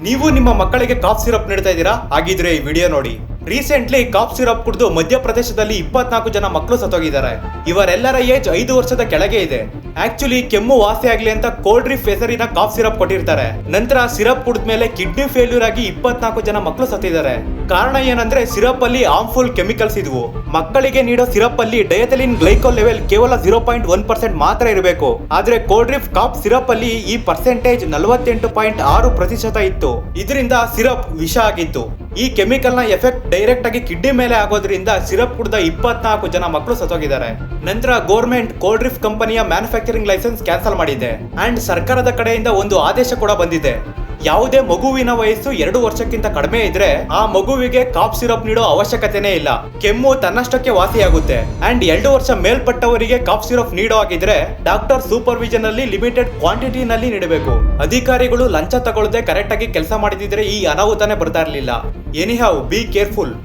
ನೀವು ನಿಮ್ಮ ಮಕ್ಕಳಿಗೆ ಕಾಫ್ ಸಿರಪ್ ನೀಡ್ತಾ ಇದ್ದೀರಾ? ಹಾಗಿದ್ರೆ ಈ ವಿಡಿಯೋ ನೋಡಿ. ರೀಸೆಂಟ್ಲಿ ಕಾಫ್ ಸಿರಪ್ ಕುಡಿದು ಮಧ್ಯಪ್ರದೇಶದಲ್ಲಿ 24 ಜನ ಮಕ್ಕಳು ಸತ್ತೋಗಿದ್ದಾರೆ. ಇವರೆಲ್ಲರ ಏಜ್ 5 ವರ್ಷದ ಕೆಳಗೆ ಇದೆ. ಆಕ್ಚುಲಿ ಕೆಮ್ಮು ವಾಸಿ ಆಗ್ಲಿ ಅಂತ ಕೋಲ್ಡ್ ಡ್ರಿಪ್ ಹೆಸರಿನ ಕಾಫ್ ಸಿರಪ್ ಕೊಟ್ಟಿರ್ತಾರೆ. ನಂತರ ಸಿರಪ್ ಕುಡಿದ್ಮೇಲೆ ಕಿಡ್ನಿ ಫೇಲ್ಯೂರ್ ಆಗಿ 24 ಜನ ಮಕ್ಕಳು ಸತ್ತಿದ್ದಾರೆ. ಕಾರಣ ಏನಂದ್ರೆ ಸಿರಪ್ ಅಲ್ಲಿ ಹಾರ್ಮ್ಫುಲ್ ಕೆಮಿಕಲ್ಸ್ ಇದ್ವು. ಮಕ್ಕಳಿಗೆ ನೀಡೋ ಸಿರಪ್ ಅಲ್ಲಿ ಡಯಥಿಲಿನ್ ಗ್ಲೈಕೋಲ್ ಲೆವೆಲ್ ಕೇವಲ 0.1% ಮಾತ್ರ ಇರಬೇಕು. ಆದ್ರೆ ಕೋಲ್ಡ್ ಡ್ರಿಪ್ ಕಾಫ್ ಸಿರಪ್ ಅಲ್ಲಿ ಈ ಪರ್ಸೆಂಟೇಜ್ 48.6% ಇತ್ತು. ಇದರಿಂದ ಸಿರಪ್ ವಿಷ ಆಗಿತ್ತು. ಈ ಕೆಮಿಕಲ್ ನ ಎಫೆಕ್ಟ್ ಡೈರೆಕ್ಟ್ ಆಗಿ ಕಿಡ್ನಿ ಮೇಲೆ ಆಗೋದ್ರಿಂದ ಸಿರಪ್ ಕುಡಿದ 24 ಜನ ಮಕ್ಕಳು ಸತ್ತೋಗಿದ್ದಾರೆ. ನಂತರ ಗೌರ್ಮೆಂಟ್ ಕೋಲ್ಡ್ ಡ್ರಿಪ್ ಕಂಪನಿಯ ಮ್ಯಾನುಫ್ಯಾಕ್ಚರಿಂಗ್ ಲೈಸೆನ್ಸ್ ಕ್ಯಾನ್ಸಲ್ ಮಾಡಿದೆ. ಅಂಡ್ ಸರ್ಕಾರದ ಕಡೆಯಿಂದ ಒಂದು ಆದೇಶ ಕೂಡ ಬಂದಿದೆ. ಯಾವುದೇ ಮಗುವಿನ ವಯಸ್ಸು 2 ವರ್ಷಕ್ಕಿಂತ ಕಡಿಮೆ ಇದ್ರೆ ಆ ಮಗುವಿಗೆ ಕಾಫ್ ಸಿರಪ್ ನೀಡೋ ಅವಶ್ಯಕತೆನೇ ಇಲ್ಲ. ಕೆಮ್ಮು ತನ್ನಷ್ಟಕ್ಕೆ ವಾಸಿಯಾಗುತ್ತೆ. ಅಂಡ್ 2 ವರ್ಷ ಮೇಲ್ಪಟ್ಟವರಿಗೆ ಕಾಫ್ ಸಿರಪ್ ನೀಡೋ ಆಗಿದ್ರೆ ಡಾಕ್ಟರ್ ಸೂಪರ್ವಿಷನ್ ಅಲ್ಲಿ ಲಿಮಿಟೆಡ್ ಕ್ವಾಂಟಿಟಿ ನಲ್ಲಿ ನೀಡಬೇಕು. ಅಧಿಕಾರಿಗಳು ಲಂಚ ತಗೊಳ್ಳದೆ ಕರೆಕ್ಟ್ ಆಗಿ ಕೆಲಸ ಮಾಡಿದಿದ್ರೆ ಈ ಅನಾಹುತನೇ ಬರ್ತಾ ಇರಲಿಲ್ಲ. Anyhow, be careful.